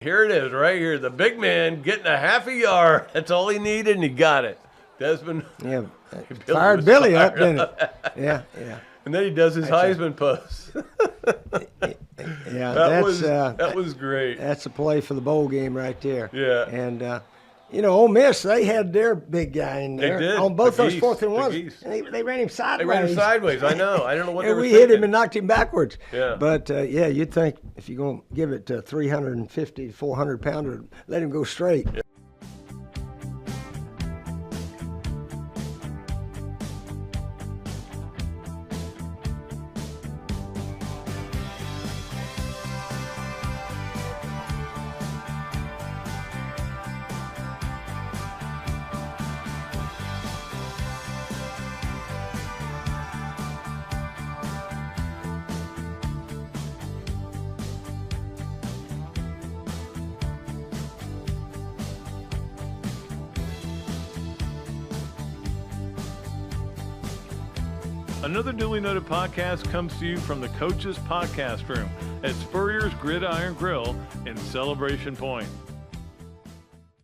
Here it is, right here. The big man getting a half a yard. That's all he needed, and he got it. Desmond. Yeah, fired Billy up, didn't it? Yeah. And then he does his Heisman post. Yeah, that was great. That's a play for the bowl game right there. Yeah. And, Ole Miss, they had their big guy in there. They did. On both those 4th and The 1s. And they ran him sideways. They ran him sideways. I know. I don't know what they And were we thinking. hit him and knocked him backwards. Yeah. But, you'd think if you're going to give it to 350, 400-pounder, let him go straight. Yeah. Another duly noted podcast comes to you from the Coach's Podcast Room at Spurrier's Gridiron Grill in Celebration Point.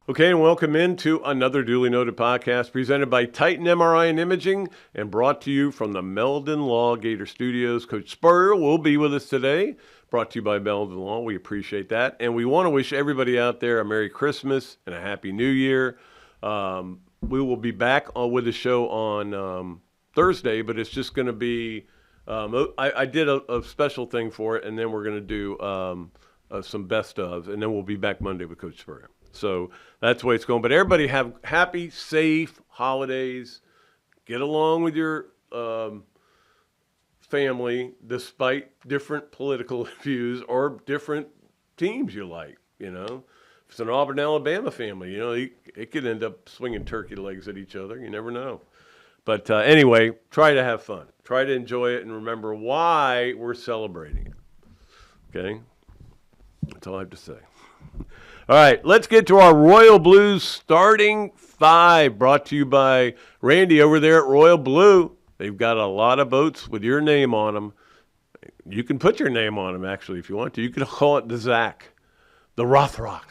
Okay, and welcome into another duly noted podcast presented by Titan MRI and Imaging and brought to you from the Meldon Law Gator Studios. Coach Spurrier will be with us today, brought to you by Meldon Law. We appreciate that. And we want to wish everybody out there a Merry Christmas and a Happy New Year. We will be back with the show on Thursday, but it's just going to be I did a special thing for it, and then we're going to do some best of, and then we'll be back Monday with Coach Spurrier. So that's the way it's going. But everybody have happy, safe holidays. Get along with your family despite different political views or different teams you like, If it's an Auburn, Alabama family, it could end up swinging turkey legs at each other. You never know. But anyway, try to have fun. Try to enjoy it and remember why we're celebrating it. Okay? That's all I have to say. All right, let's get to our Royal Blues starting five, brought to you by Randy over there at Royal Blue. They've got a lot of boats with your name on them. You can put your name on them, actually, if you want to. You can call it the Zach, the Rothrock.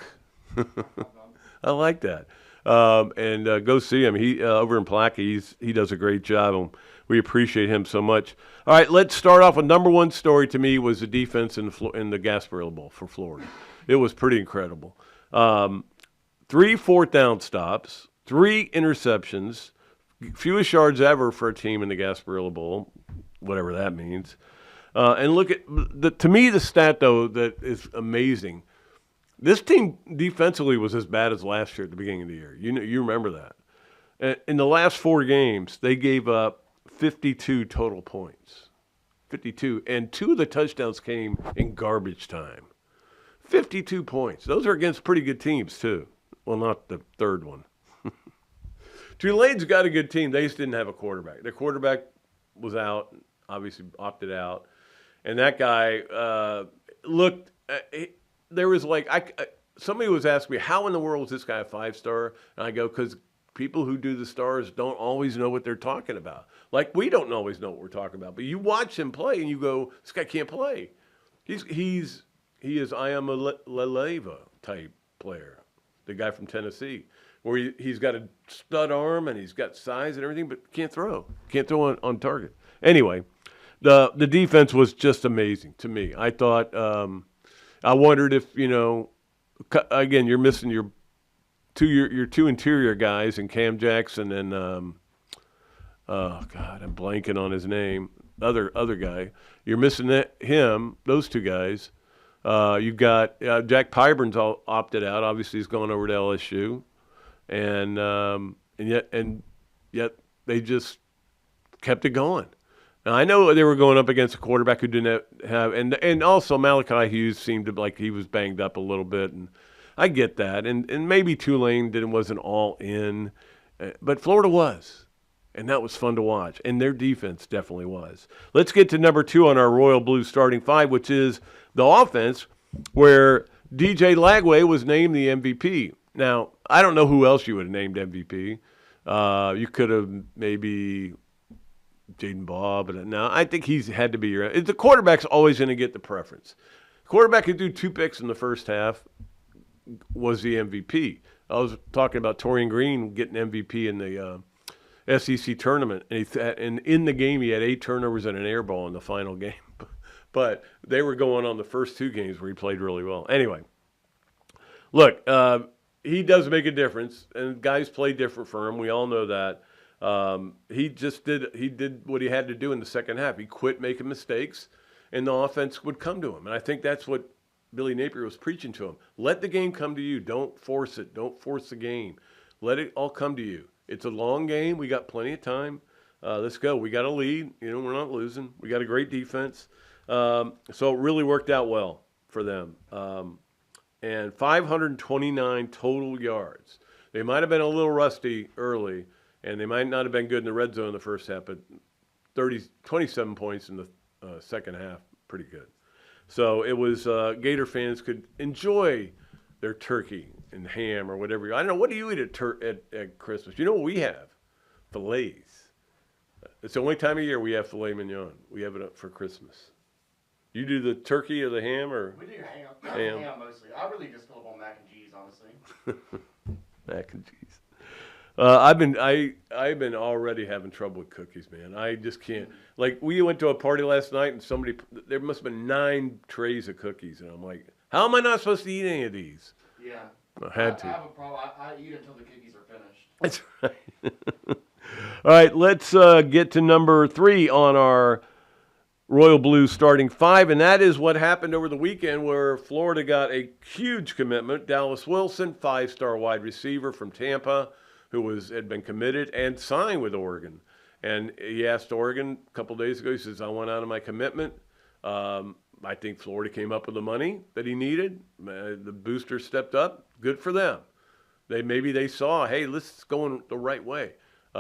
I like that. And go see him. He over in Plaquemine, he does a great job, and we appreciate him so much. All right, let's start off with number one story to me was the defense in the Gasparilla Bowl for Florida. It was pretty incredible. 3 fourth down stops, 3 interceptions, fewest yards ever for a team in the Gasparilla Bowl, whatever that means. And look at to me the stat though that is amazing. This team defensively was as bad as last year at the beginning of the year. You remember that. In the last 4 games, they gave up 52 total points. 52. And 2 of the touchdowns came in garbage time. 52 points. Those are against pretty good teams, too. Well, not the third one. Tulane's got a good team. They just didn't have a quarterback. Their quarterback was out, obviously opted out. And that guy looked there was somebody was asking me, how in the world is this guy a 5-star? And I go, because people who do the stars don't always know what they're talking about. Like, we don't always know what we're talking about. But you watch him play, and you go, this guy can't play. He is I am a Leleva type player, the guy from Tennessee, where he's got a stud arm, and he's got size and everything, but can't throw. Can't throw on target. Anyway, the defense was just amazing to me. I thought I wondered if, again, you're missing your 2 interior guys and Cam Jackson and, I'm blanking on his name, other guy. You're missing those 2 guys. You've got Jack Pyburn's all opted out. Obviously, he's going over to LSU. And yet they just kept it going. Now, I know they were going up against a quarterback who didn't have and also Malachi Hughes seemed like he was banged up a little bit, and I get that. And maybe Tulane wasn't all in, but Florida was, and that was fun to watch. And their defense definitely was. Let's get to number 2 on our Royal Blue starting five, which is the offense, where DJ Lagway was named the MVP. Now, I don't know who else you would have named MVP. You could have maybe Jaden Baugh, but no, I think he's had to be the quarterback's always going to get the preference. Quarterback could do 2 picks in the first half, was the MVP. I was talking about Torian Green getting MVP in the SEC tournament, and in the game he had 8 turnovers and an air ball in the final game. But they were going on the first 2 games where he played really well. Anyway, look, he does make a difference, and guys play different for him. We all know that. He did what he had to do in the second half. He quit making mistakes, and the offense would come to him. And I think that's what Billy Napier was preaching to him. Let the game come to you. Don't force it. Don't force the game. Let it all come to you. It's a long game. We got plenty of time. Let's go. We got a lead. We're not losing. We got a great defense. So it really worked out well for them. And 529 total yards. They might have been a little rusty early, and they might not have been good in the red zone in the first half, but 27 points in the second half, pretty good. So it was Gator fans could enjoy their turkey and ham or whatever. I don't know, what do you eat at Christmas? You know what we have? Fillets. It's the only time of year we have filet mignon. We have it up for Christmas. You do the turkey or the ham, or? We do ham. Ham mostly. I really just fill up on mac and cheese, honestly. Mac and cheese. I've been already having trouble with cookies, man. I just can't. Like, we went to a party last night, and there must have been 9 trays of cookies, and I'm like, how am I not supposed to eat any of these? Yeah. I had to. I have a problem. I eat until the cookies are finished. That's right. All right, let's get to number 3 on our Royal Blues starting 5, and that is what happened over the weekend, where Florida got a huge commitment. Dallas Wilson, 5-star wide receiver from Tampa, who had been committed and signed with Oregon. And he asked Oregon a couple days ago, he says, I want out of my commitment. I think Florida came up with the money that he needed. The booster stepped up. Good for them. Maybe they saw, hey, let's go in the right way.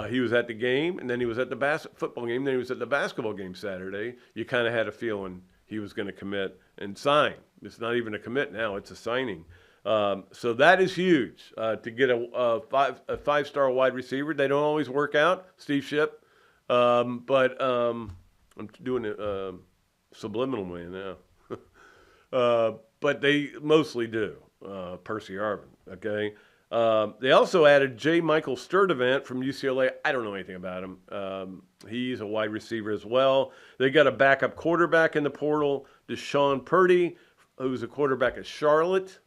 He was at the game, and then he was at the football game, then he was at the basketball game Saturday. You kind of had a feeling he was going to commit and sign. It's not even a commit now, it's a signing. So that is huge to get a 5-star wide receiver. They don't always work out, Steve Shipp, but I'm doing it subliminal way now. But they mostly do, Percy Harvin, okay? They also added J. Michael Sturdivant from UCLA. I don't know anything about him. He's a wide receiver as well. They got a backup quarterback in the portal, Deshaun Purdy, who's a quarterback at Charlotte.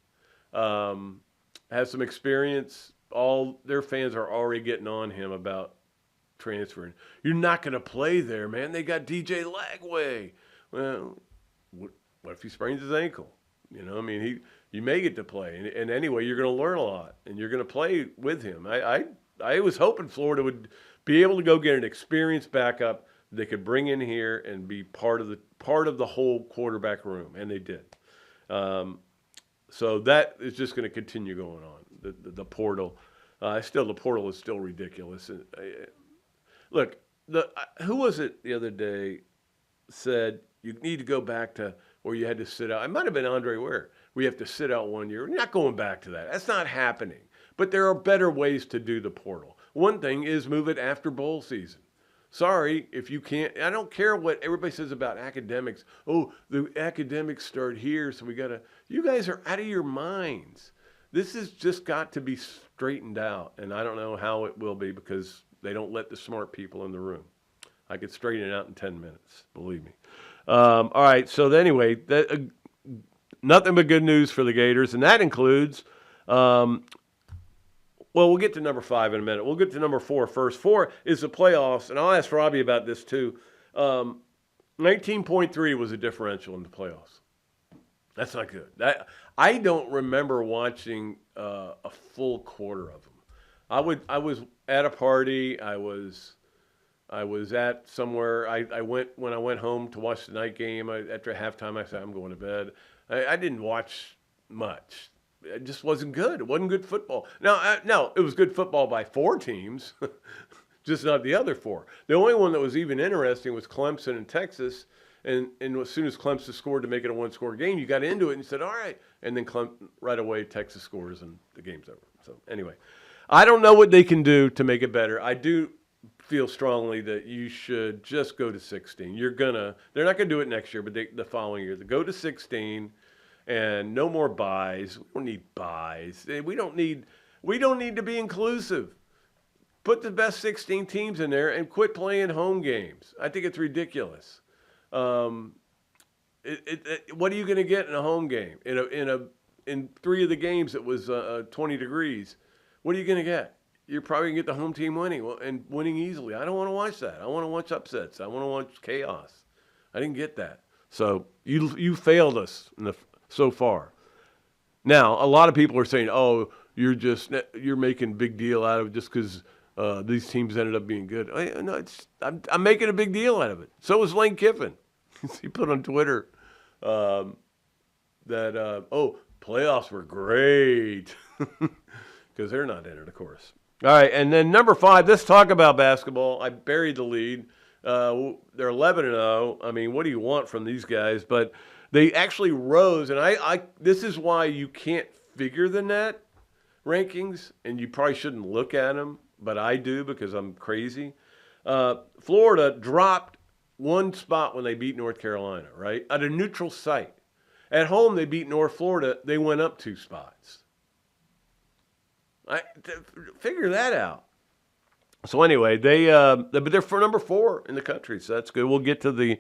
Has some experience. All their fans are already getting on him about transferring. You're not going to play there, man. They got DJ Lagway. Well, what if he sprains his ankle? You may get to play. And anyway, you're going to learn a lot, and you're going to play with him. I was hoping Florida would be able to go get an experienced backup they could bring in here and be part of the whole quarterback room, and they did. So that is just going to continue going on. The portal, the portal is still ridiculous. Look, who was it the other day said you need to go back to where you had to sit out? It might have been Andre Ware. We have to sit out 1 year. We're not going back to that. That's not happening. But there are better ways to do the portal. One thing is move it after bowl season. Sorry, if you can't. I don't care what everybody says about academics. Oh, the academics start here, so we got to. You guys are out of your minds. This has just got to be straightened out, and I don't know how it will be because they don't let the smart people in the room. I could straighten it out in 10 minutes, believe me. All right, so anyway, nothing but good news for the Gators, and that includes well, we'll get to number 5 in a minute. We'll get to number 4 first. 4 is the playoffs, and I'll ask Robbie about this too. 19.3 was a differential in the playoffs. That's not good. I don't remember watching a full quarter of them. I was at a party. I was at somewhere. I went home to watch the night game. After halftime, I said, I'm going to bed. I didn't watch much. It just wasn't good. It wasn't good football. Now, it was good football by 4 teams, just not the other 4. The only one that was even interesting was Clemson and Texas. And as soon as Clemson scored to make it a 1-score game, you got into it and you said, all right. And then right away, Texas scores and the game's over. So anyway, I don't know what they can do to make it better. I do feel strongly that you should just go to 16. They're not going to do it next year, but the following year. They go to 16. and no more buys. We don't need buys. We don't need to be inclusive. Put the best 16 teams in there and quit playing home games. I think it's ridiculous. What are you going to get in a home game? In 3 of the games it was 20 degrees. What are you going to get? You're probably going to get the home team winning and winning easily. I don't want to watch that. I want to watch upsets. I want to watch chaos. I didn't get that. So you failed us so far. Now, a lot of people are saying, "Oh, you're making a big deal out of it just because these teams ended up being good." No, I'm making a big deal out of it. So was Lane Kiffin. He put on Twitter that playoffs were great because they're not in it, of course. All right, and then number 5. Let's talk about basketball. I buried the lead. They're 11-0. I mean, what do you want from these guys? But they actually rose, and I this is why you can't figure the net rankings, and you probably shouldn't look at them, but I do because I'm crazy. Florida dropped 1 spot when they beat North Carolina, right? At a neutral site. At home, they beat North Florida. They went up 2 spots. Figure that out. So anyway, but they're for number 4 in the country, so that's good. We'll get to the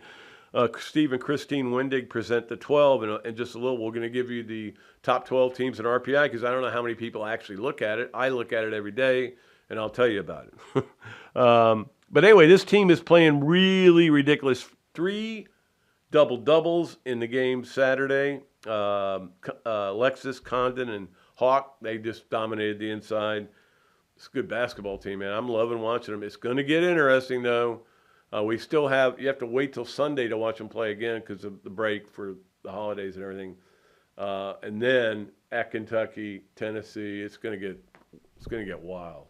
Steve and Christine Wendig present the 12 in just a little. We're going to give you the top 12 teams in RPI because I don't know how many people actually look at it. I look at it every day, and I'll tell you about it. But anyway, this team is playing really ridiculous. 3 double-doubles in the game Saturday. Alexis, Condon, and Hawk, they just dominated the inside. It's a good basketball team, man. I'm loving watching them. It's going to get interesting, though. You have to wait till Sunday to watch them play again because of the break for the holidays and everything. And then at Kentucky, Tennessee, it's going to get wild.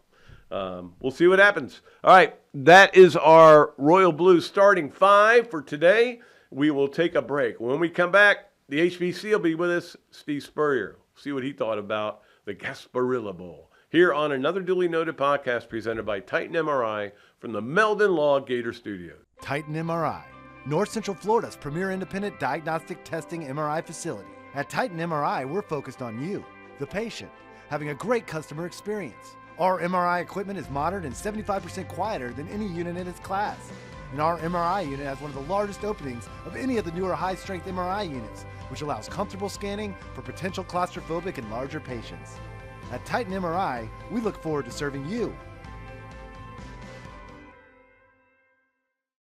We'll see what happens. All right, that is our Royal Blue starting 5 for today. We will take a break. When we come back, the HBC will be with us, Steve Spurrier. See what he thought about the Gasparilla Bowl. Here on another duly noted podcast presented by Titan MRI from the Meldon Law Gator Studio. Titan MRI, North Central Florida's premier independent diagnostic testing MRI facility. At Titan MRI, we're focused on you, the patient, having a great customer experience. Our MRI equipment is modern and 75% quieter than any unit in its class. And our MRI unit has one of the largest openings of any of the newer high-strength MRI units, which allows comfortable scanning for potential claustrophobic and larger patients. At Titan MRI, we look forward to serving you.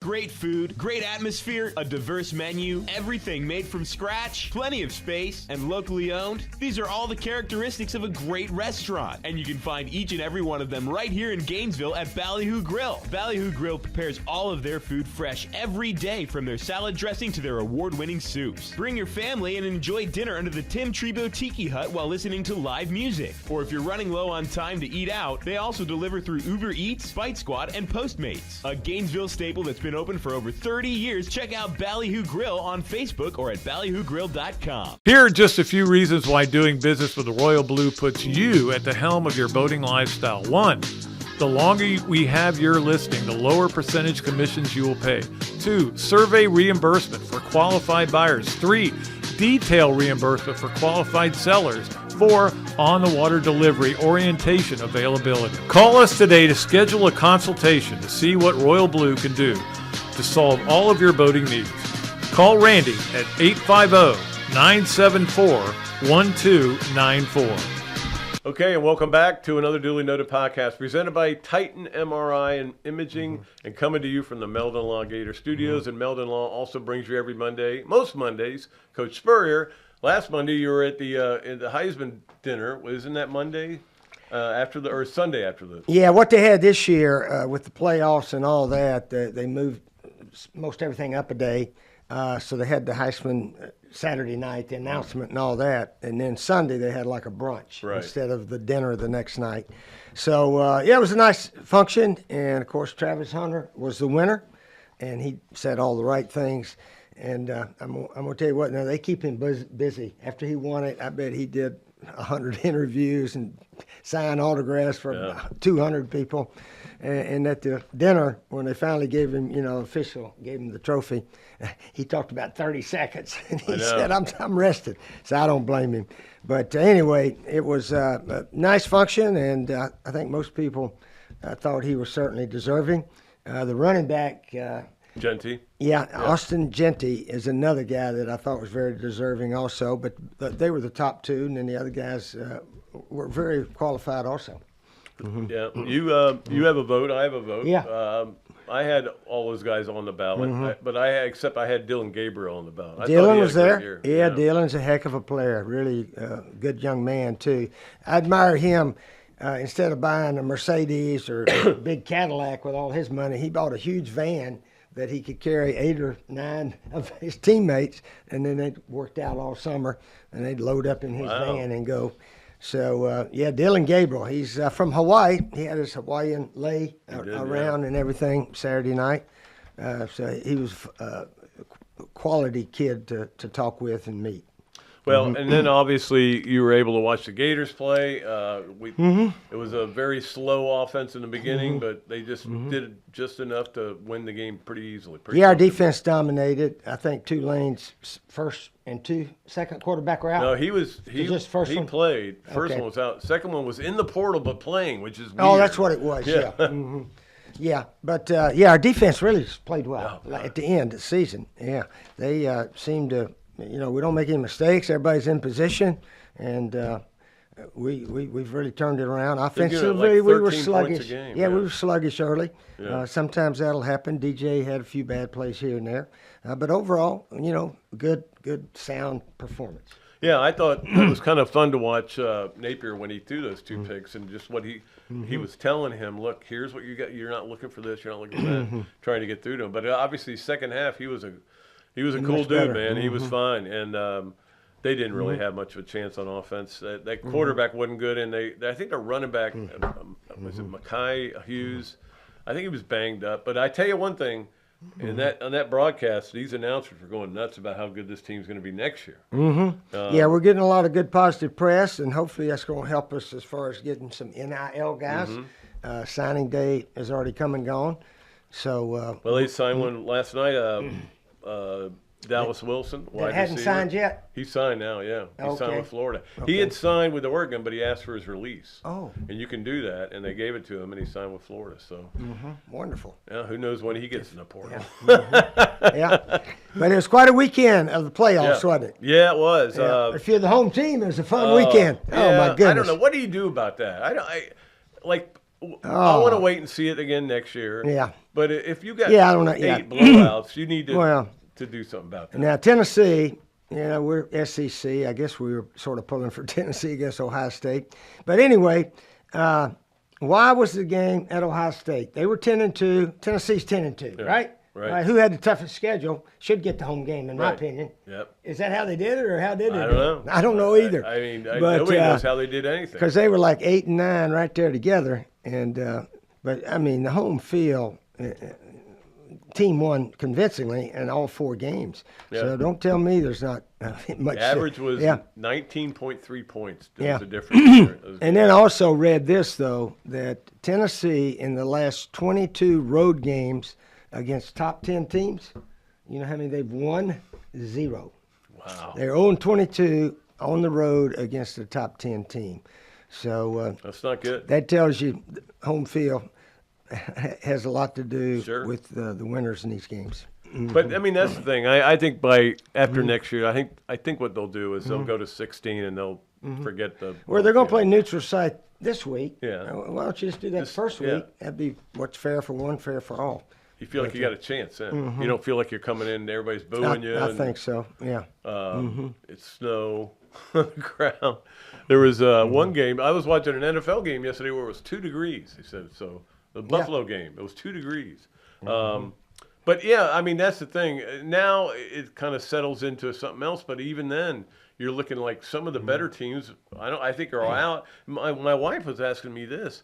Great food, great atmosphere, a diverse menu, everything made from scratch, plenty of space, and locally owned. These are all the characteristics of a great restaurant, and you can find each and every one of them right here in Gainesville at Ballyhoo Grill. Ballyhoo Grill prepares all of their food fresh every day, from their salad dressing to their award-winning soups. Bring your family and enjoy dinner under the Tim Trebo Tiki Hut while listening to live music. Or if you're running low on time to eat out, they also deliver through Uber Eats, Bite Squad, and Postmates. A Gainesville staple that's been open for over 30 years. Check out Ballyhoo Grill on Facebook or at ballyhoogrill.com. Here are just a few reasons why doing business with the Royal Blue puts you at the helm of your boating lifestyle. 1, the longer we have your listing, the lower percentage commissions you will pay. 2, survey reimbursement for qualified buyers. 3, detail reimbursement for qualified sellers. 4, on-the-water delivery orientation availability. Call us today to schedule a consultation to see what Royal Blue can do to solve all of your boating needs. Call Randy at 850-974-1294. Okay, and welcome back to another duly noted podcast presented by Titan MRI and Imaging and coming to you from the Meldon Law Gator Studios. And Meldon Law also brings you every Monday, most Mondays, Coach Spurrier. Last Monday you were at the Heisman dinner. Wasn't that Monday? Or Sunday after the. Yeah, what they had this year with the playoffs and all that, they moved most everything up a day. So they had the Heisman Saturday night, the announcement and all that. And then Sunday they had like a brunch instead of the dinner the next night. So, it was a nice function. And, of course, Travis Hunter was the winner. And he said all the right things. And I'm going to tell you what, now they keep him busy. After he won it, I bet he did 100 interviews and sign autographs for about 200 people. And at the dinner, when they finally gave him, gave him the trophy, he talked about 30 seconds. And he said, I'm rested. So I don't blame him. But anyway, it was a nice function, and I think most people thought he was certainly deserving. The running back, Genty. Yeah, Austin Genty is another guy that I thought was very deserving also. But they were the top two, and then the other guys were very qualified also. Yeah, you have a vote. I have a vote. Yeah. I had all those guys on the ballot, but I had Dylan Gabriel on the ballot. I thought he Dylan had was a great there. year. Yeah, Dylan's a heck of a player. Really good young man too. I admire him. Instead of buying a Mercedes or a big Cadillac with all his money, he bought a huge van that he could carry 8 or 9 of his teammates, and then they worked out all summer, and they'd load up in his van and go. So, Dylan Gabriel, he's from Hawaii. He had his Hawaiian lei around and everything Saturday night. So he was a quality kid to talk with and meet. Well, and then obviously you were able to watch the Gators play. It was a very slow offense in the beginning, but they just did just enough to win the game pretty easily. Our defense dominated. I think Tulane's first and second quarterback were out. No, he just first one? played. First Okay. one was out. Second one was in the portal but playing, which is weird. Oh, that's what it was. Yeah. Yeah, but our defense really played well at the end of the season. Yeah, they seemed to. We don't make any mistakes. Everybody's in position, and we've really turned it around. Offensively, we were 13 points a sluggish. game, We were sluggish early. Yeah. Sometimes that'll happen. DJ had a few bad plays here and there, but overall, good, sound performance. Yeah, I thought it was kind of fun to watch Napier when he threw those 2 picks and just what he was telling him. Look, here's what you got. You're not looking for this. You're not looking for that. Trying to get through to him. But obviously, second half, he was a cool dude, better. man. He was fine, and they didn't really have much of a chance on offense. That quarterback wasn't good, and I think the running back was it Mackay Hughes. I think he was banged up. But I tell you one thing. On that broadcast, these announcers were going nuts about how good this team's going to be next year. We're getting a lot of good positive press, and hopefully that's going to help us as far as getting some NIL guys. Signing day has already come and gone. So Well, they signed one last night. Dallas Wilson. that hadn't signed yet. He signed now, yeah. He signed Okay. with Florida. He had signed with Oregon, but he asked for his release. Oh. And you can do that, and they gave it to him, and he signed with Florida. So, Wonderful. yeah, who knows when he gets in the portal. Yeah, but it was quite a weekend of the playoffs, wasn't it? Yeah, it was. If you're the home team, it was a fun weekend. Oh yeah, my goodness! I don't know. What do you do about that? I want to wait and see it again next year. Yeah. But if you got I don't know. Yeah. 8 blowouts, you need to do something about that. Now Tennessee, we're SEC. I guess we were sort of pulling for Tennessee against Ohio State. But anyway, why was the game at Ohio State? They were 10-2. Tennessee's 10-2, right? Right. Who had the toughest schedule should get the home game, in my opinion. Yep. Is that how they did it, or how did they I do don't it? know. I don't know either. I mean, But, nobody knows how they did anything. Because they were like 8 and 9 right there together, and but I mean the home field. Team won convincingly in all 4 games. Yeah. So don't tell me there's not much. The average was yeah. 19.3 points. That Yeah. was the difference. And then I also read this, though, that Tennessee in the last 22 road games against top 10 teams, you know how many they've won? 0. Wow. They're 0-22 on the road against the top 10 team. So That's not good. that tells you home field has a lot to do Sure. with the winners in these games. But I mean, that's the thing. I think after next year, I think what they'll do is they'll go to 16 and they'll forget the. Well, they're going to play neutral site this week. Yeah. Why don't you just do that first week? That'd be what's fair for one, fair for all. You feel like you got a chance then. You don't feel like you're coming in and everybody's booing you. I think so. Yeah. It's snow on the ground. There was one game. I was watching an NFL game yesterday where it was 2 degrees. He said so. The Buffalo game, it was 2 degrees. But yeah, I mean that's the thing. Now it kind of settles into something else. But even then, you're looking like some of the better teams. I think are out. My wife was asking me this: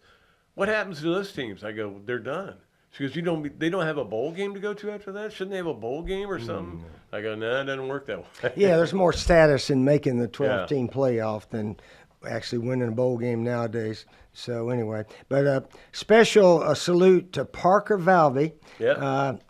what happens to those teams? I go, they're done. She goes, they don't have a bowl game to go to after that? Shouldn't they have a bowl game or something? I go, no, it doesn't work that way. Yeah, there's more status in making the 12-team playoff than actually winning a bowl game nowadays. So anyway, but special salute to Parker Valvey,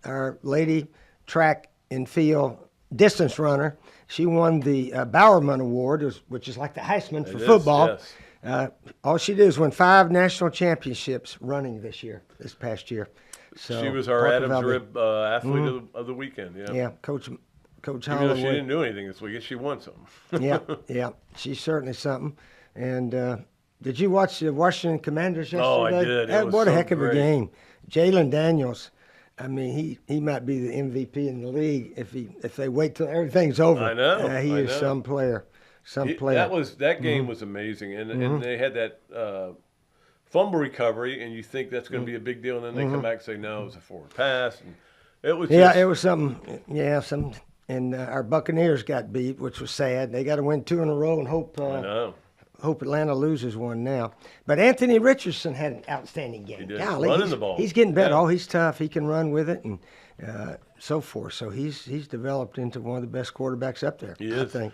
our lady track and field distance runner. She won the Bowerman Award, which is like the Heisman for football. Yes. All she did was win 5 national championships running this past year. So She was our Parker Adams Valvey. Rib athlete of the weekend. Yeah. Yeah, Coach Even though she Holloway. didn't do anything this weekend, she won something. Yeah, she's certainly something. And did you watch the Washington Commanders yesterday? Oh, I did. It was What a so heck of a great. game. Jalen Daniels, I mean, he might be the MVP in the league if they wait till everything's over. I know, He I is know. some player. That game was amazing, and they had that fumble recovery, and you think that's going to be a big deal, and then they come back and say no, it was a forward pass, and it was It was something. Yeah, some. And our Buccaneers got beat, which was sad. They got to win 2 in a row and hope I know. hope Atlanta loses one now. But Anthony Richardson had an outstanding game. He did. Golly, Running he's, the ball. He's getting better. Yeah. Oh, he's tough. He can run with it and so forth. So he's developed into one of the best quarterbacks up there. He I is. think.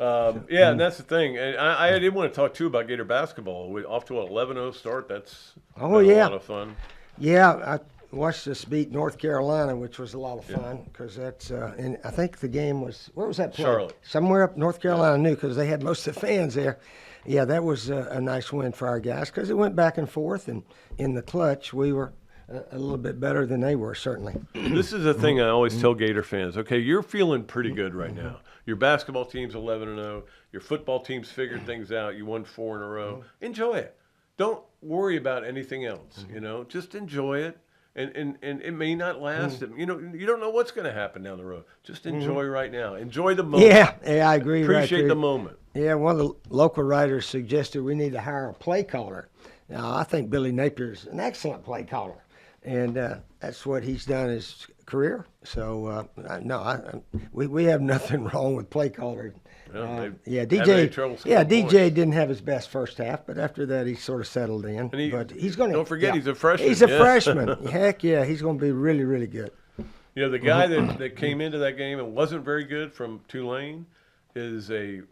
And that's the thing. And I did want to talk too about Gator basketball. We're off to an 11-0 start. That's been a lot of fun. Yeah, I watched us beat North Carolina, which was a lot of fun because that's. And I think the game was where was that played? Charlotte. Somewhere up North Carolina, knew because they had most of the fans there. Yeah, that was a nice win for our guys because it went back and forth, and in the clutch we were a little bit better than they were certainly. This is the thing I always tell Gator fans. Okay, you're feeling pretty good right now. Your basketball team's 11-0. Your football team's figured things out. You won 4 in a row. Enjoy it. Don't worry about anything else. You know, just enjoy it. And it may not last. You know, you don't know what's going to happen down the road. Just enjoy right now. Enjoy the moment. Yeah, I agree. Appreciate right the there. moment. Yeah, one of the local writers suggested we need to hire a play caller. Now, I think Billy Napier's an excellent play caller, and that's what he's done his career. So, we have nothing wrong with play caller. Yeah, DJ didn't have his best first half, but after that he sort of settled in. And he's going to don't forget he's a freshman. He's a freshman. Heck yeah, he's going to be really, really good. You know, the guy that came into that game and wasn't very good from Tulane is a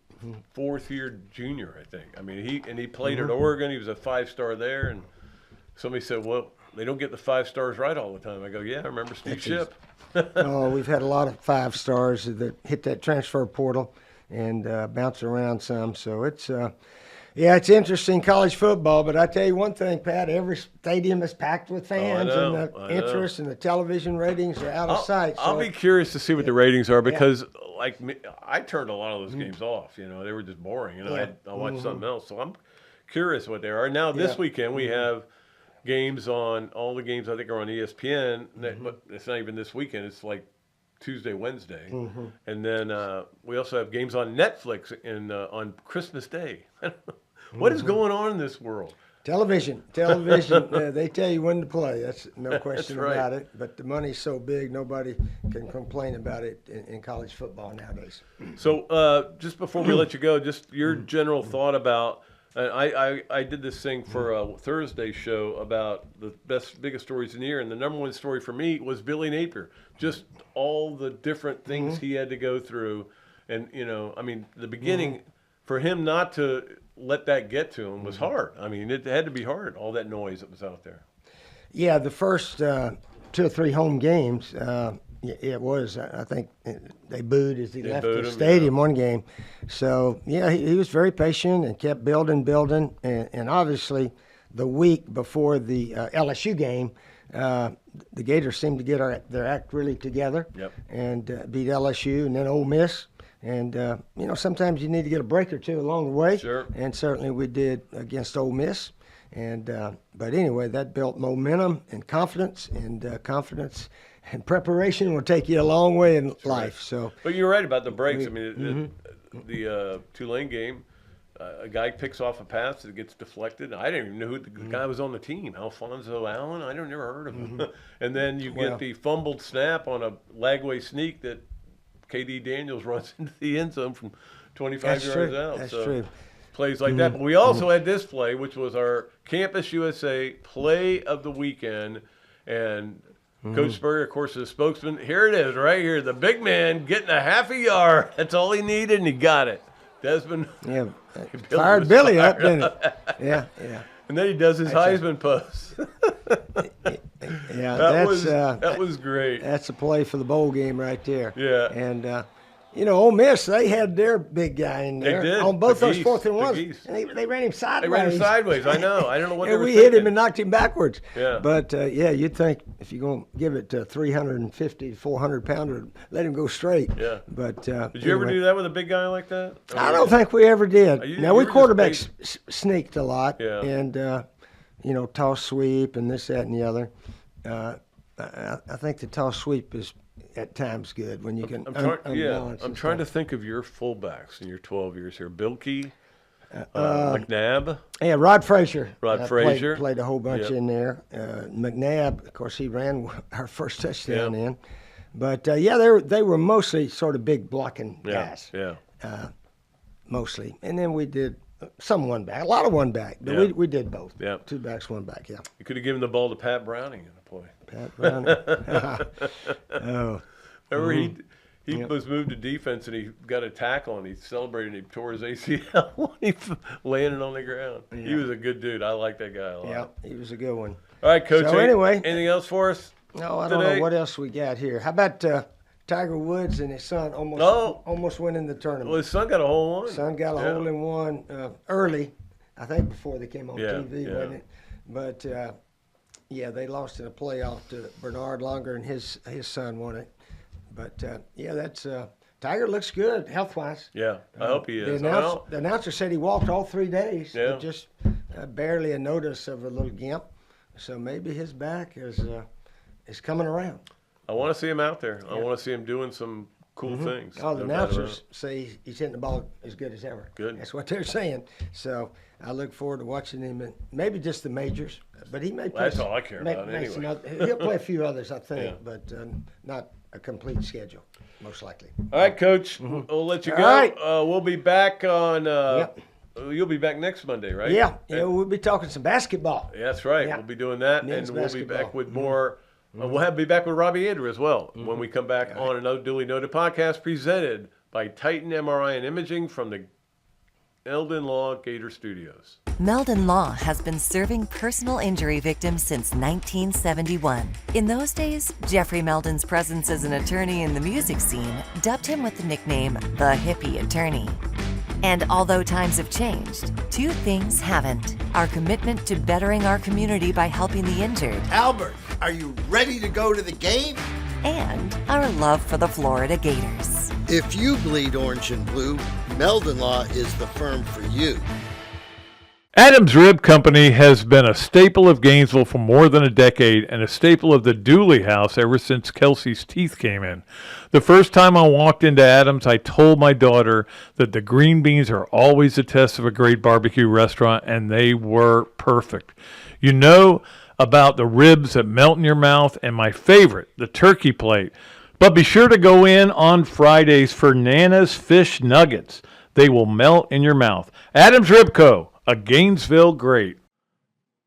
fourth-year junior, I think. I mean, he played at Oregon. He was a 5-star there, and somebody said, well, they don't get the 5 stars right all the time. I go, yeah, I remember Steve Shipp. Oh, we've had a lot of 5 stars that hit that transfer portal and bounce around some. So it's interesting college football. But I tell you one thing, Pat, every stadium is packed with fans, and the interest and the television ratings are out of sight. So I'll be curious to see what the ratings are because, like me, I turned a lot of those games off. You know, they were just boring. You know, I watched something else. So I'm curious what they are. Now this weekend we have games on all the games I think are on ESPN, but it's not even this weekend. It's like Tuesday, Wednesday, and then we also have games on Netflix on Christmas Day. What is going on in this world? Television. They tell you when to play. That's no question right. about it. But the money's so big, nobody can complain about it in college football nowadays. So just before we let you go, just your general thought about. I did this thing for a Thursday show about the biggest stories in the year, and the number one story for me was Billy Napier. Just all the different things he had to go through, and you know, I mean, the beginning for him not to let that get to him was hard. I mean, it had to be hard. All that noise that was out there. Yeah, the first 2 or 3 home games, it was. I think they booed as he left the stadium one game. So yeah, he was very patient and kept building, and obviously the week before the LSU game, the Gators seemed to get their act really together and beat LSU and then Ole Miss. And, you know, sometimes you need to get a break or two along the way. Sure. And certainly we did against Ole Miss. And but anyway, that built momentum and confidence and preparation will take you a long way in life. Right. So, but you're right about the breaks. I mean, the Tulane game, a guy picks off a pass that gets deflected. I didn't even know who the guy was on the team. Alfonso Allen. I never heard of him. And then you get the fumbled snap on a Lagway sneak that KD Daniels runs into the end zone from 25 yards out. That's so true. Plays like that. But we also had this play, which was our Campus USA play of the weekend. And Coach Spurrier, of course, is the spokesman. Here it is right here. The big man getting a half a yard. That's all he needed, and he got it. Desmond. Yeah, Billy fired was Billy up, fired didn't it? Yeah, yeah. And then he does his Heisman pose. Yeah, that was great. That's a play for the bowl game right there. Yeah. And Ole Miss, they had their big guy in there did. on both The those geese, 4th and the 1s. geese. And they ran him sideways. They ran him sideways. I know. I don't know what they And were we thinking. hit him and knocked him backwards. Yeah. But you'd think if you're going to give it to 350, 400 pounder, let him go straight. Yeah. But Did you ever do that with a big guy like that? I don't think we ever did. Now we you were just quarterbacks sneaked a lot, Yeah. and toss sweep and this, that, and the other. I think the toss sweep is at times good when you can unbalance. I'm trying to think of your fullbacks in your 12 years here. Bilkey, McNabb. Yeah, Rod Frazier. Frazier. Played a whole bunch Yep. in there. McNabb, of course, he ran our first touchdown Yep. in. But they were mostly sort of big blocking guys. Yeah. Mostly. And then we did some one back, a lot of one back. But Yeah. we did both. Yeah. 2 backs, 1 back, yeah. You could have given the ball to Pat Browning in the play. Pat Browning. Oh. Remember he was moved to defense and he got a tackle and he celebrated and he tore his ACL when he landed on the ground. He was a good dude. I like that guy a lot. Yeah, he was a good one. All right, Coach. So anyway, anything else for us? No, I don't today? know what else we got here. How about Tiger Woods and his son almost winning the tournament? Well, his son got a hole in one. Son got a hole in one early, I think before they came on Yeah, TV, yeah. wasn't it? But they lost in a playoff to Bernard Longer, and his son won it. But that's Tiger looks good health-wise. Yeah, I hope he is. The announcer said he walked all 3 days. Yeah. With just barely a notice of a little gimp. So maybe his back is coming around. I want to see him out there. I want to see him doing some cool things. All the No doubt about announcers say he's hitting the ball as good as ever. Good. That's what they're saying. So I look forward to watching him in maybe just the majors, but he may play. That's all I care about anyway. He'll play a few others, I think, Yeah. but not a complete schedule, most likely. All right, Coach. We'll let you go. All right. We'll be back on. Yep. You'll be back next Monday, right? Yeah, we'll be talking some basketball. Yeah, that's right. Yeah. We'll be doing that, Men's and we'll be basketball. back with more. We'll be back with Robbie Andrew as well when we come back on another Dooley Noted podcast presented by Titan MRI and Imaging from the Meldon Law Gator Studios. Meldon Law has been serving personal injury victims since 1971. In those days, Jeffrey Meldon's presence as an attorney in the music scene dubbed him with the nickname the Hippie Attorney. And although times have changed, 2 things haven't: our commitment to bettering our community by helping the injured, Albert, are you ready to go to the game? and our love for the Florida Gators. If you bleed orange and blue, Meldon Law is the firm for you. Adams Rib Company has been a staple of Gainesville for more than a decade and a staple of the Dooley house ever since Kelsey's teeth came in. The first time I walked into Adams, I told my daughter that the green beans are always a test of a great barbecue restaurant, and they were perfect. You know about the ribs that melt in your mouth, and my favorite, the turkey plate. But be sure to go in on Fridays for Nana's Fish Nuggets. They will melt in your mouth. Adams Rib Co., a Gainesville great.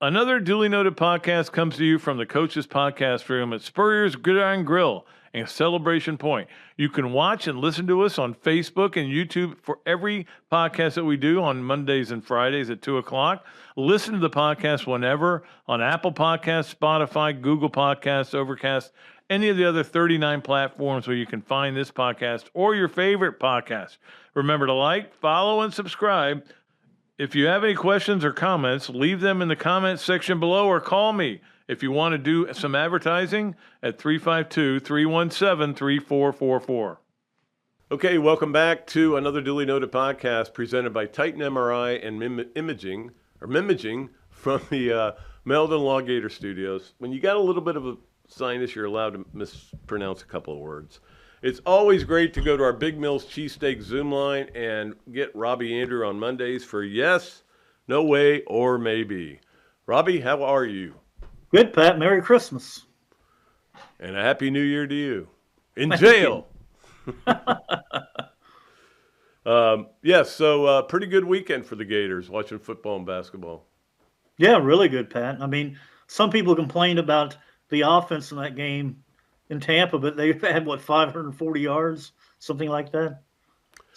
Another duly noted podcast comes to you from the Coach's Podcast Room at Spurrier's Gridiron Grill and Celebration Point. You can watch and listen to us on Facebook and YouTube for every podcast that we do on Mondays and Fridays at 2 o'clock. Listen to the podcast whenever on Apple Podcasts, Spotify, Google Podcasts, Overcast, any of the other 39 platforms where you can find this podcast or your favorite podcast. Remember to like, follow, and subscribe. If you have any questions or comments, leave them in the comments section below or call me if you want to do some advertising at 352-317-3444. Okay, welcome back to another duly noted podcast presented by Titan MRI and Imaging from the Meldon Law Gator Studios. When you got a little bit of a sinus, you're allowed to mispronounce a couple of words. It's always great to go to our Big Mills Cheesesteaks Zoom line and get Robbie Andrew on Mondays for yes, no way, or maybe. Robbie, how are you? Good, Pat. Merry Christmas. And a Happy New Year to you. In jail. Yes, so pretty good weekend for the Gators, watching football and basketball. Yeah, really good, Pat. I mean, some people complained about the offense in that game in Tampa, but they had, 540 yards, something like that.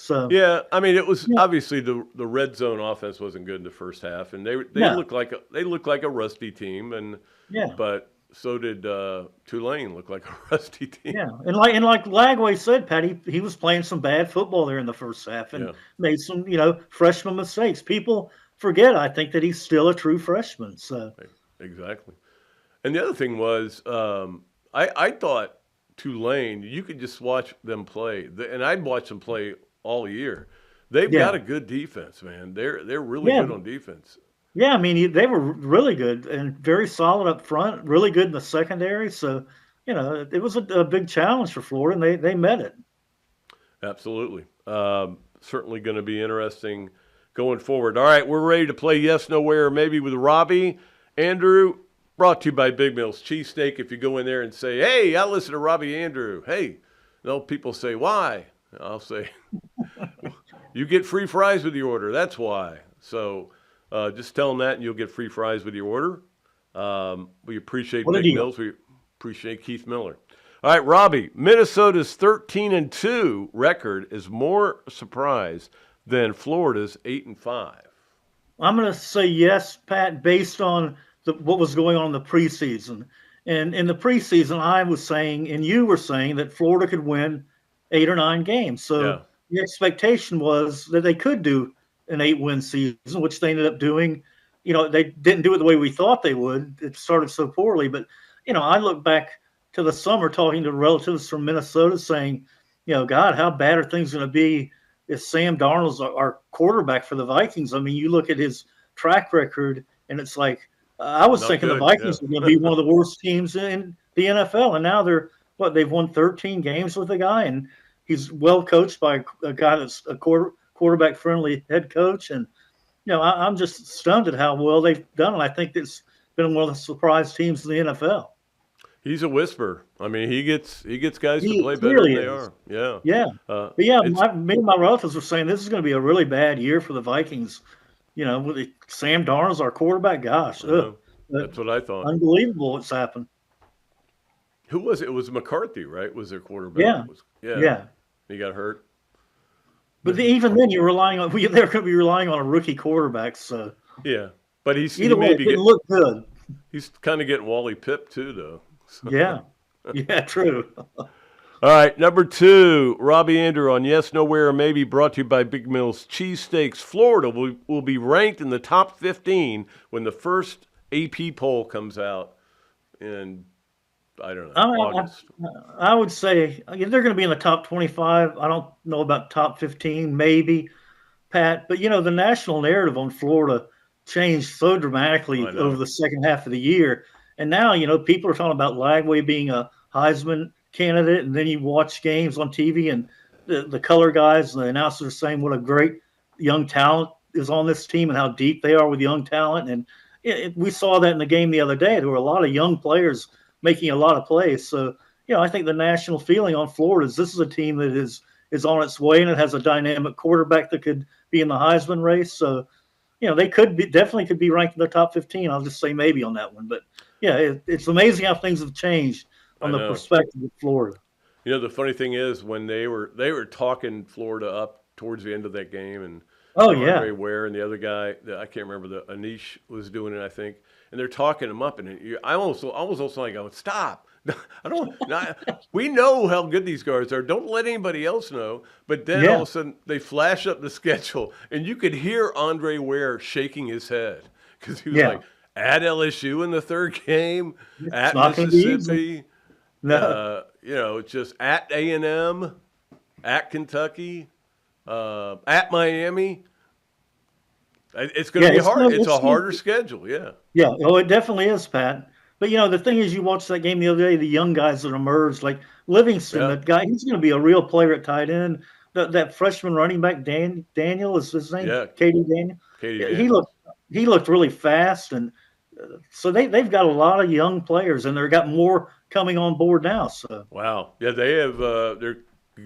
So Yeah, I mean, it was Yeah. obviously the red zone offense wasn't good in the first half, and they No. looked like a rusty team, and Yeah. but so did Tulane look like a rusty team. Yeah, and like Lagway said, Pat, he was playing some bad football there in the first half and Yeah. made some, freshman mistakes. People forget, I think, that he's still a true freshman. So Exactly. And the other thing was, I thought Tulane, you could just watch them play, and I'd watch them play all year. They've got a good defense, man. They're really good on defense. yeah, I mean, they were really good and very solid up front, really good in the secondary. So, it was a big challenge for Florida, and they met it. Absolutely. Certainly going to be interesting going forward. All right, we're ready to play Yes, Nowhere, maybe with Robbie. Andrew, brought to you by Big Mills Cheesesteak. If you go in there and say, hey, I listen to Robbie Andrew. Hey, no, people say, why? I'll say, you get free fries with your order. That's why. So just tell them that, and you'll get free fries with your order. We appreciate Big Mills. We appreciate Keith Miller. All right, Robbie, Minnesota's 13-2 record is more surprise than Florida's 8-5. I'm going to say yes, Pat, based on what was going on in the preseason. And in the preseason, I was saying, and you were saying, that Florida could win 8 or 9 games. So the expectation was that they could do an 8-win season, which they ended up doing. They didn't do it the way we thought they would. It started so poorly. But, I look back to the summer talking to relatives from Minnesota saying, God, how bad are things going to be if Sam Darnold's our quarterback for the Vikings? I mean, you look at his track record, and it's like, I was thinking the Vikings were going to be one of the worst teams in the NFL. And now they've won 13 games with the guy, and he's well coached by a guy that's a quarterback friendly head coach. And, I'm just stunned at how well they've done. And I think it's been one of the surprise teams in the NFL. He's a whisperer. I mean, he gets guys to play better than they are. Yeah. Yeah. But me and my relatives were saying this is going to be a really bad year for the Vikings. With Sam Darnold's our quarterback. Gosh, that's what I thought. Unbelievable what's happened. Who was it? It was McCarthy, right? Was their quarterback? Yeah. He got hurt. But even then, you're relying on they're going to be relying on a rookie quarterback. So yeah, but he didn't look good. He's kind of getting Wally Pipp too, though. So. Yeah, true. All right, number 2, Robbie Andrew on Yes, Nowhere, or Maybe, brought to you by Big Mills Cheesesteaks. Florida will be ranked in the top 15 when the first AP poll comes out in, I don't know, August. I would say they're going to be in the top 25. I don't know about top 15, maybe, Pat. But, the national narrative on Florida changed so dramatically over the second half of the year. And now, people are talking about Lagway being a Heisman candidate, and then you watch games on TV, and the color guys and the announcers are saying what a great young talent is on this team and how deep they are with young talent. And we saw that in the game the other day. There were a lot of young players making a lot of plays. So, I think the national feeling on Florida is this is a team that is on its way, and it has a dynamic quarterback that could be in the Heisman race. So, they definitely could be ranked in the top 15. I'll just say maybe on that one. But, it's amazing how things have changed from the perspective of Florida. The funny thing is when they were talking Florida up towards the end of that game, and Andre Ware and the other guy, I can't remember, Anish was doing it, I think, and they're talking him up, and I almost like going, stop. I don't. We know how good these guys are. Don't let anybody else know. But then all of a sudden they flash up the schedule, and you could hear Andre Ware shaking his head because he was like, at LSU in the third game, at Mississippi, just at A&M, at Kentucky, at Miami. It's going to be hard. It's a harder schedule, Yeah, it definitely is, Pat. But, the thing is, you watched that game the other day, the young guys that emerged, like Livingston, that guy, he's going to be a real player at tight end. That freshman running back, Daniel, is his name? Yeah. Katie Daniel. He looked really fast, and so they've got a lot of young players, and they've got more coming on board now. So wow, yeah, they have. They're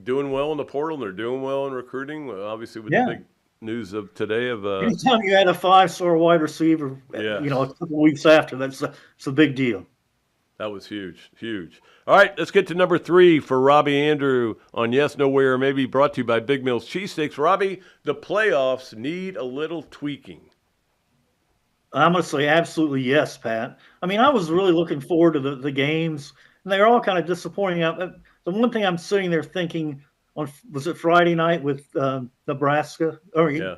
doing well in the portal, and they're doing well in recruiting. Obviously, with the big news of today of anytime you had a 5-star wide receiver, a couple weeks after, it's a big deal. That was huge, huge. All right, let's get to number 3 for Robbie Andrew on Yes, No, Where, Maybe, brought to you by Big Mills Cheesesteaks. Robbie, the playoffs need a little tweaking. I'm going to say absolutely yes, Pat. I mean, I was really looking forward to the games, and they were all kind of disappointing. The one thing I'm sitting there thinking was it Friday night with Nebraska or Yeah.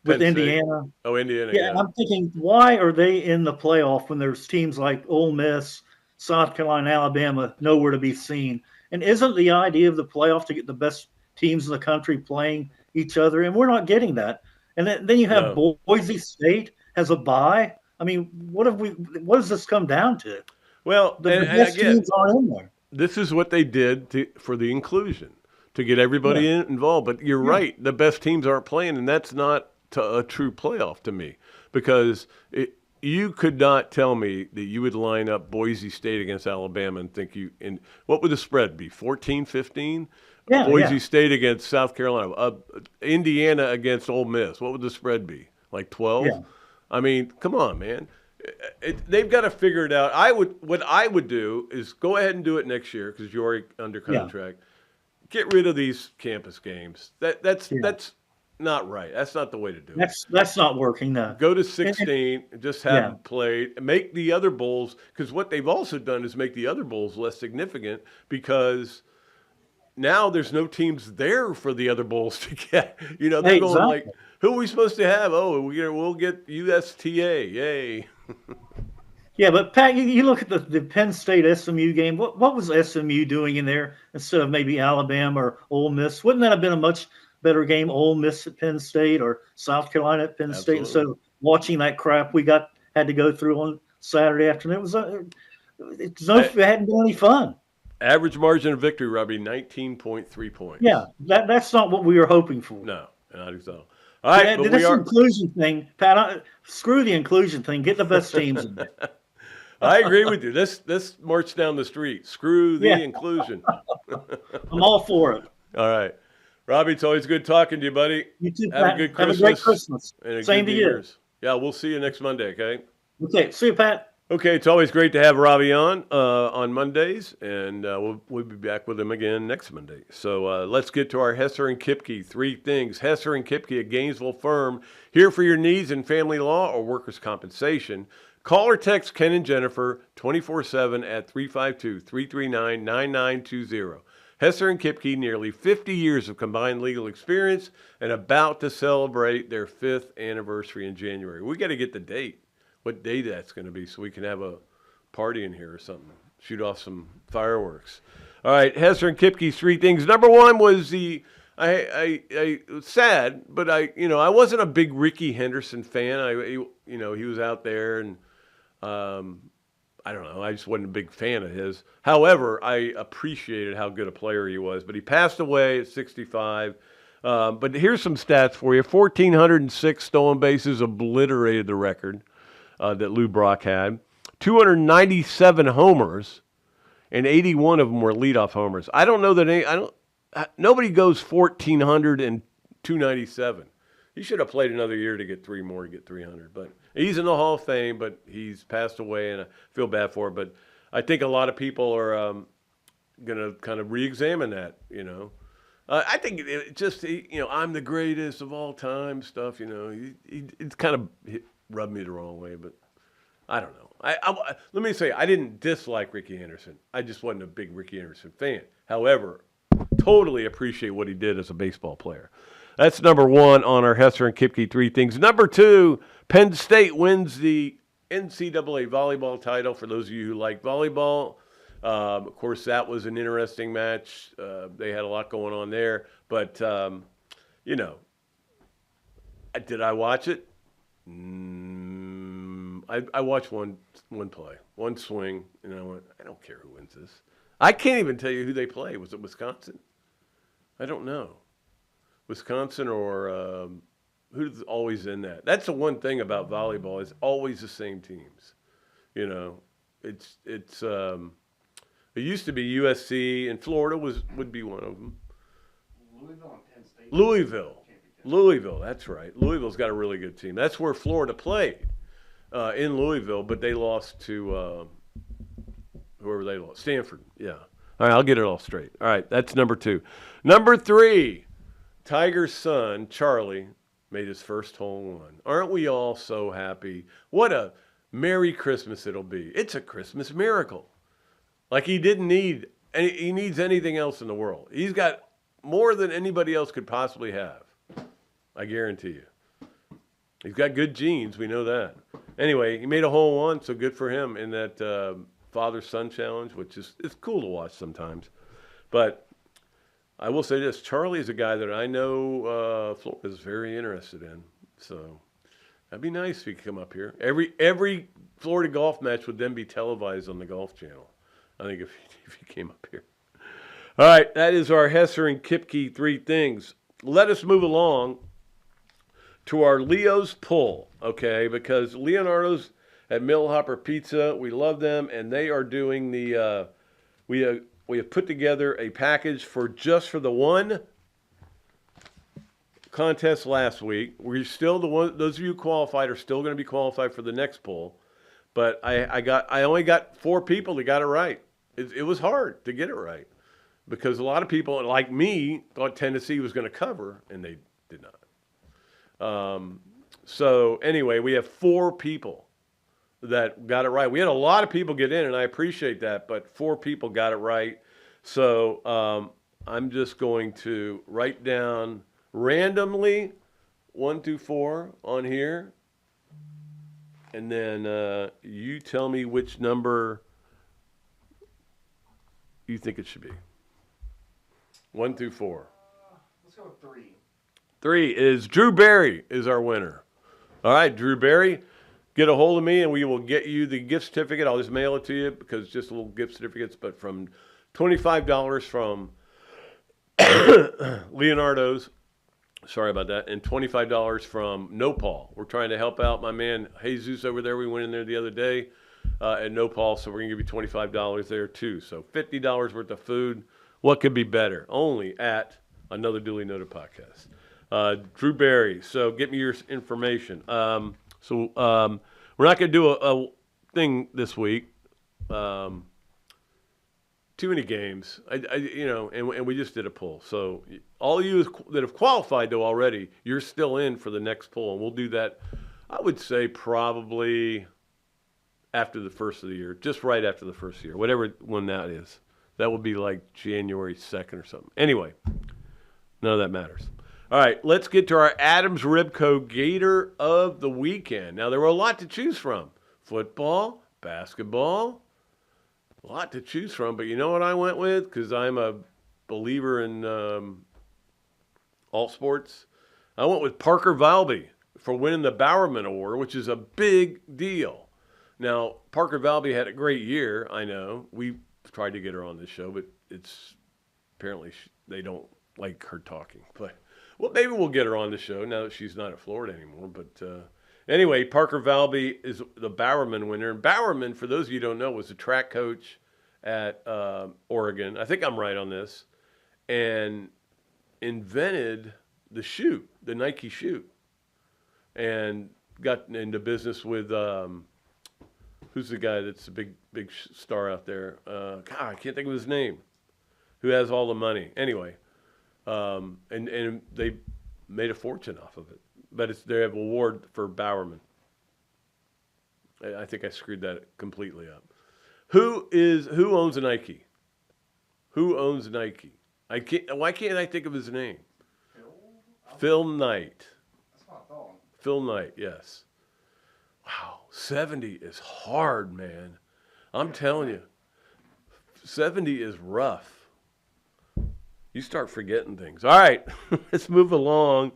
with Penn State. Indiana? Oh, Indiana, Yeah, yeah. I'm thinking, why are they in the playoff when there's teams like Ole Miss, South Carolina, Alabama nowhere to be seen? And isn't the idea of the playoff to get the best teams in the country playing each other? And we're not getting that. And then you have Boise State has a bye. I mean, what does this come down to? Well, The best teams aren't in there. this is what they did for the inclusion, to get everybody involved. But you're right, the best teams aren't playing, and that's not a true playoff to me, because you could not tell me that you would line up Boise State against Alabama and think what would the spread be, 14-15? Yeah, Boise State against South Carolina, Indiana against Ole Miss, what would the spread be, like 12? Yeah. I mean, come on, man. They've got to figure it out. What I would do is go ahead and do it next year, because you're already under contract. Get rid of these campus games. That's not right. That's not the way to do it. That's not working. No. Go to 16, just have them played, make the other bowls, because what they've also done is make the other bowls less significant, because now there's no teams there for the other bowls to get. They're going like, who are we supposed to have? Oh, we'll get USTA. Yay. Yeah, but Pat, you look at the Penn State SMU game. What was SMU doing in there instead of maybe Alabama or Ole Miss? Wouldn't that have been a much better game, Ole Miss at Penn State or South Carolina at Penn State, instead of watching that crap we had to go through on Saturday afternoon? It hadn't been any fun. Average margin of victory, Robbie, 19.3 points. Yeah, that's not what we were hoping for. No, not at all. All right, but this inclusion thing, Pat. Screw the inclusion thing. Get the best teams in there. I agree with you. Let's march down the street. Screw the inclusion. I'm all for it. All right. Robbie, it's always good talking to you, buddy. You too, Have Pat. a good Christmas. Have a great Christmas. And a Same good to New you. Year's. Yeah, we'll see you next Monday, okay? Okay, see you, Pat. Okay, it's always great to have Robbie on Mondays, and we'll be back with him again next Monday. So let's get to our Hesser and Kipke 3 things. Hesser and Kipke, a Gainesville firm, here for your needs in family law or workers' compensation. Call or text Ken and Jennifer 24/7 at 352-339-9920. Hesser and Kipke, nearly 50 years of combined legal experience and about to celebrate their 5th anniversary in January. We got to get the date, what day that's going to be, so we can have a party in here or something, shoot off some fireworks. All right, Hesser and Kipke's 3 things. Number 1 was I sad, but I wasn't a big Ricky Henderson fan. He was out there, and I don't know. I just wasn't a big fan of his. However, I appreciated how good a player he was. But he passed away at 65. But here's some stats for you. 1,406 stolen bases, obliterated the record that Lou Brock had. 297 homers, and 81 of them were leadoff homers. I don't know that nobody goes 1,400 and 297. He should have played another year to get 3 more to get 300. But he's in the Hall of Fame, but he's passed away, and I feel bad for him. But I think a lot of people are going to kind of re-examine that, I think it just, I'm the greatest of all time stuff, it's kind of rubbed me the wrong way, but I don't know. Let me say, I didn't dislike Ricky Henderson. I just wasn't a big Ricky Henderson fan. However, totally appreciate what he did as a baseball player. That's number 1 on our Hesser and Kipke 3 things. Number 2, Penn State wins the NCAA volleyball title, for those of you who like volleyball. Of course, that was an interesting match. They had a lot going on there. But, did I watch it? I watched one play, one swing, and I went, I don't care who wins this. I can't even tell you who they play. Was it Wisconsin? I don't know. Wisconsin or who's always in that? That's the one thing about volleyball, is always the same teams. It used to be USC, and Florida would be one of them. Louisville and Penn State. Louisville, that's right. Louisville's got a really good team. That's where Florida played, in Louisville, but they lost to whoever they lost. Stanford, yeah. All right, I'll get it all straight. All right, that's number 2. Number 3, Tiger's son, Charlie, made his first hole-in-one. Aren't we all so happy? What a Merry Christmas it'll be. It's a Christmas miracle. Like he didn't need, he needs anything else in the world. He's got more than anybody else could possibly have. I guarantee you. He's got good genes. We know that. Anyway, he made a hole-in-one, so good for him in that father-son challenge, which is it's cool to watch sometimes. But I will say this, Charlie is a guy that I know Florida is very interested in. So that'd be nice if he could come up here. Every Florida golf match would then be televised on the Golf Channel. I think if he came up here. All right, that is our Hesser and Kipke 3 things. Let us move along to our Leo's pull, okay? Because Leonardo's at Millhopper Pizza, we love them, and they are doing the we have put together a package for the one contest last week. We're still those of you who qualified are still going to be qualified for the next pull. But I only got 4 people that got it right. It was hard to get it right because a lot of people like me thought Tennessee was going to cover and they did not. So anyway, we have 4 people that got it right. We had a lot of people get in and I appreciate that, but 4 people got it right. So I'm just going to write down randomly 1 through 4 on here. And then you tell me which number you think it should be. 1 through 4. Let's go with 3. 3 is Drew Barry is our winner. All right, Drew Barry, get a hold of me and we will get you the gift certificate. I'll just mail it to you because just little gift certificates, but from $25 from Leonardo's. Sorry about that. And $25 from Nopal. We're trying to help out my man Jesus over there. We went in there the other day at Nopal, so we're going to give you $25 there too. So $50 worth of food. What could be better? Only at another Dooley Noted podcast. Drew Barry. So get me your information. We're not going to do a thing this week. Too many games, and we just did a poll. So all of you that have qualified though already, you're still in for the next poll, and we'll do that. I would say probably after the first of the year, just right after the first year, whatever one that is. That would be like January 2nd or something. Anyway, none of that matters. All right, let's get to our Adams Ribco Gator of the weekend. Now there were a lot to choose from: football, basketball. A lot to choose from, but you know what I went with? Because I'm a believer in all sports. I went with Parker Valby for winning the Bowerman Award, which is a big deal. Now, Parker Valby had a great year, I know. We tried to get her on this show, but it's apparently they don't like her talking. But well, maybe we'll get her on the show now that she's not at Florida anymore. But anyway, Parker Valby is the Bowerman winner. And Bowerman, for those of you who don't know, was a track coach at Oregon. I think I'm right on this. And invented the shoe, the Nike shoe. And got into business with, who's the guy that's a big star out there? God, I can't think of his name. Who has all the money. Anyway, and they made a fortune off of it. But they have an award for Bowerman. I think I screwed that completely up. Who owns a Nike? Who owns Nike? Why can't I think of his name? Phil Knight. That's what I thought. Phil Knight, yes. Wow, 70 is hard, man. I'm telling you. 70 is rough. You start forgetting things. All right, let's move along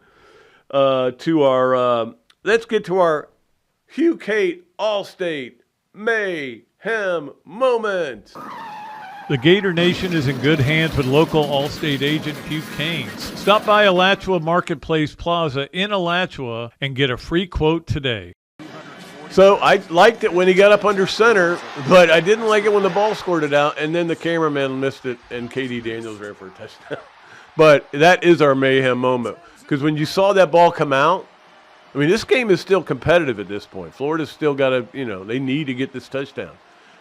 to our, let's get to our Hugh, Kate, Allstate, Mayhem moment. The Gator Nation is in good hands with local Allstate agent Hugh Cain. Stop by Alachua Marketplace Plaza in Alachua and get a free quote today. So I liked it when he got up under center, but I didn't like it when the ball squirted out, and then the cameraman missed it, and KD Daniels ran for a touchdown. But that is our Mayhem moment, because when you saw that ball come out, I mean, this game is still competitive at this point. Florida's still got to, they need to get this touchdown.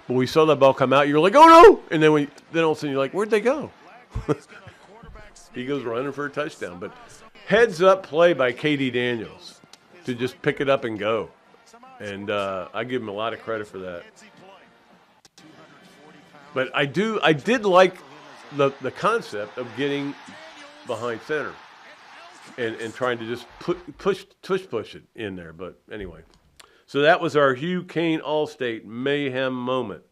But we saw that ball come out. You're like, oh no! And then all of a sudden you're like, where'd they go? He goes running for a touchdown. But heads up play by K.D. Daniels to just pick it up and go. And I give him a lot of credit for that. But I did like the concept of getting behind center and trying to just push it in there. But anyway, so that was our Hugh, Cain, Allstate Mayhem moment.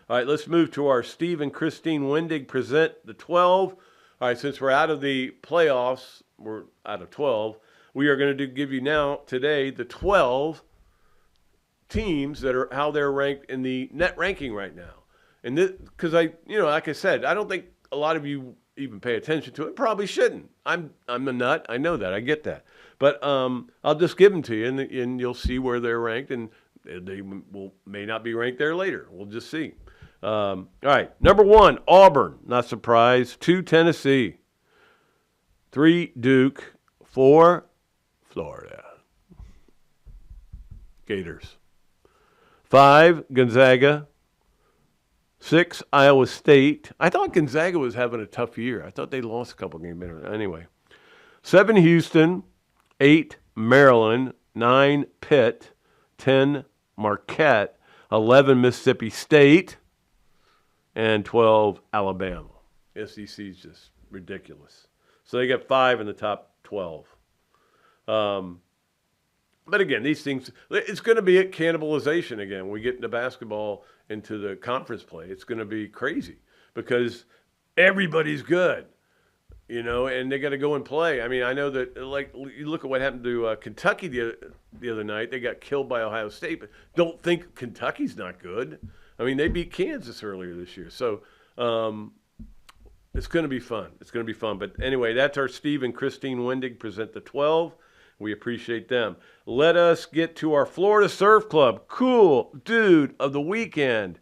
All right, let's move to our Steve and Christine Wendig present the 12. All right, since we're out of the playoffs, we're out of 12, we are going to give you now today the 12 teams that are how they're ranked in the net ranking right now. And this, because like I said, I don't think a lot of you even pay attention to it. Probably shouldn't. I'm a nut. I know that. I get that. But I'll just give them to you, and you'll see where they're ranked, and they may not be ranked there later. We'll just see. All right. Number 1, Auburn. Not surprised. 2, Tennessee. 3, Duke. 4, Florida. Gators. 5, Gonzaga. 6, Iowa State. I thought Gonzaga was having a tough year. I thought they lost a couple games. Anyway. 7, Houston. 8, Maryland. 9, Pitt. 10, Marquette. 11, Mississippi State. And 12, Alabama. SEC is just ridiculous. So they got 5 in the top 12. But again, these things, it's going to be a cannibalization again. When we get into basketball, into the conference play, it's going to be crazy because everybody's good, and they got to go and play. I mean, I know that, like, you look at what happened to Kentucky the other night. They got killed by Ohio State, but don't think Kentucky's not good. I mean, they beat Kansas earlier this year. So it's going to be fun. It's going to be fun. But anyway, that's our Steve and Christine Wendig present the 12. We appreciate them. Let us get to our Florida Surf Club cool dude of the weekend.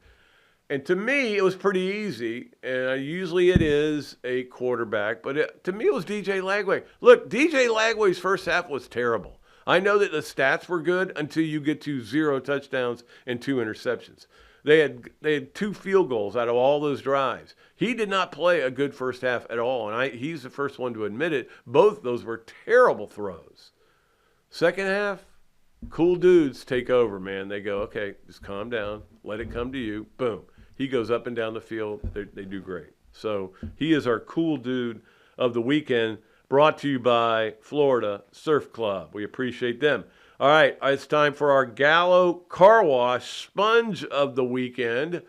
And to me, it was pretty easy. And usually it is a quarterback. But to me, it was DJ Lagway. Look, DJ Lagway's first half was terrible. I know that the stats were good until you get to 0 touchdowns and 2 interceptions. They had 2 field goals out of all those drives. He did not play a good first half at all. And he's the first one to admit it. Both those were terrible throws. Second half, cool dudes take over, man. They go, okay, just calm down. Let it come to you. Boom. He goes up and down the field. They do great. So he is our cool dude of the weekend, brought to you by Florida Surf Club. We appreciate them. All right, it's time for our Gallo Car Wash Sponge of the weekend.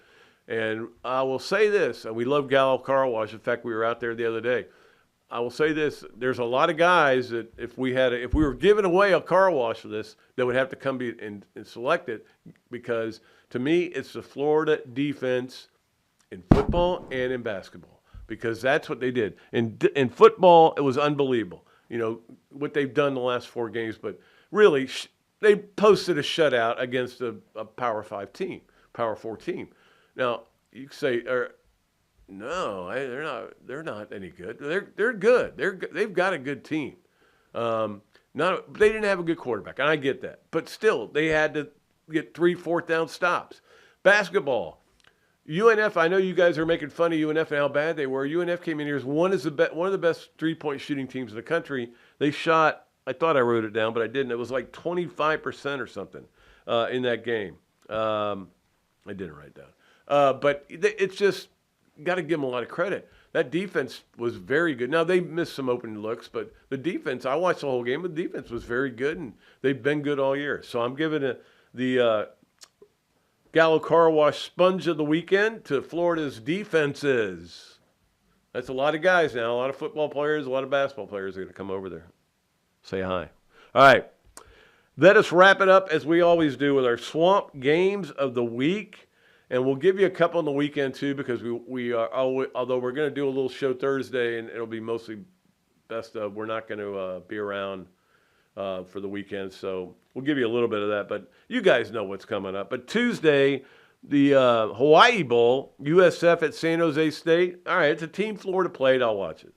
And I will say this, and we love Gallo Car Wash. In fact, we were out there the other day. I will say this, there's a lot of guys that if we were giving away a car wash for this, that would have to come and select it, because to me, it's the Florida defense in football and in basketball, because that's what they did. In football, it was unbelievable, what they've done the last 4 games, but really, they posted a shutout against a Power 5 team, Power 4 team. Now, you could say, no, they're not any good. They're good. They've got a good team. They didn't have a good quarterback, and I get that. But still, they had to get 3 4th down stops. Basketball, UNF. I know you guys are making fun of UNF and how bad they were. UNF came in here as one of the best 3-point shooting teams in the country. They shot. I thought I wrote it down, but I didn't. It was like 25% or something in that game. I didn't write it down. But it's just. Got to give them a lot of credit. That defense was very good. Now, they missed some open looks, but the defense, I watched the whole game, but the defense was very good, and they've been good all year. So I'm giving the Gallo Car Wash Sponge of the weekend to Florida's defenses. That's a lot of guys now, a lot of football players, a lot of basketball players are going to come over there. Say hi. All right. Let us wrap it up as we always do with our Swamp Games of the Week. And we'll give you a couple on the weekend, too, because we are, although we're going to do a little show Thursday, and it'll be mostly best of, we're not going to be around for the weekend. So we'll give you a little bit of that. But you guys know what's coming up. But Tuesday, the Hawaii Bowl, USF at San Jose State. All right, it's a team Florida played. I'll watch it.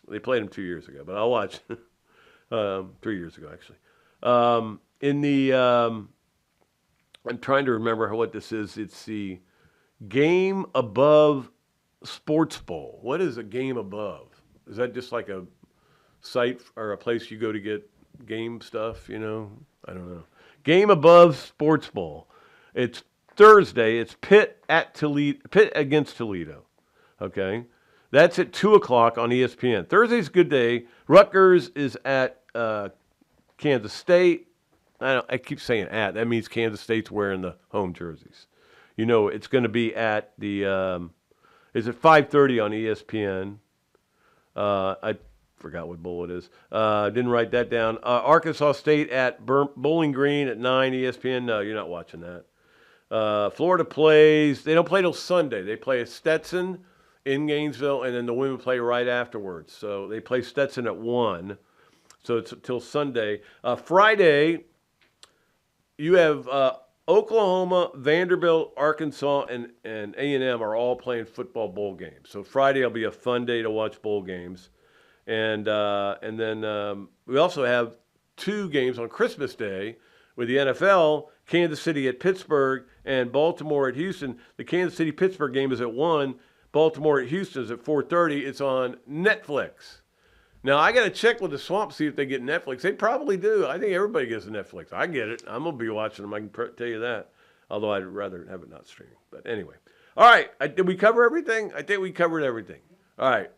They played them 2 years ago, but I'll watch it. 3 years ago, actually. I'm trying to remember what this is. It's the Game Above Sports Bowl. What is a Game Above? Is that just like a site or a place you go to get game stuff, you know? I don't know. Game Above Sports Bowl. It's Thursday. It's Pitt against Toledo. Okay? That's at 2 o'clock on ESPN. Thursday's a good day. Rutgers is at Kansas State. I keep saying at. That means Kansas State's wearing the home jerseys. You know, it's going to be at the is it 5:30 on ESPN. I forgot what bowl it is. Didn't write that down. Arkansas State at Bowling Green at 9 ESPN. No, you're not watching that. Florida plays. They don't play till Sunday. They play at Stetson in Gainesville, and then the women play right afterwards. So they play Stetson at 1. So it's till Sunday. Friday, you have Oklahoma, Vanderbilt, Arkansas, and A&M are all playing football bowl games. So Friday will be a fun day to watch bowl games. And then we also have 2 games on Christmas Day with the NFL, Kansas City at Pittsburgh and Baltimore at Houston. The Kansas City-Pittsburgh game is at 1. Baltimore at Houston is at 4:30. It's on Netflix. Now, I got to check with the Swamp, see if they get Netflix. They probably do. I think everybody gets Netflix. I get it. I'm going to be watching them. I can tell you that. Although I'd rather have it not streaming. But anyway. All right. Did we cover everything? I think we covered everything. All right.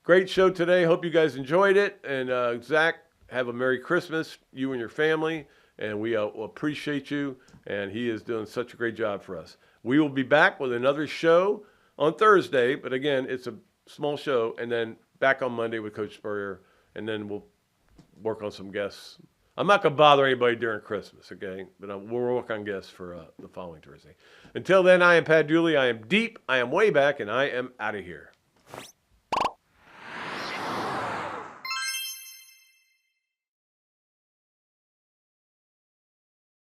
Great show today. Hope you guys enjoyed it. And Zach, have a Merry Christmas, you and your family. And we appreciate you. And he is doing such a great job for us. We will be back with another show on Thursday. But again, it's a small show. And then back on Monday with Coach Spurrier. And then we'll work on some guests. I'm not going to bother anybody during Christmas, okay? But we'll work on guests for the following Thursday. Until then, I am Pat Dooley. I am deep. I am way back. And I am out of here.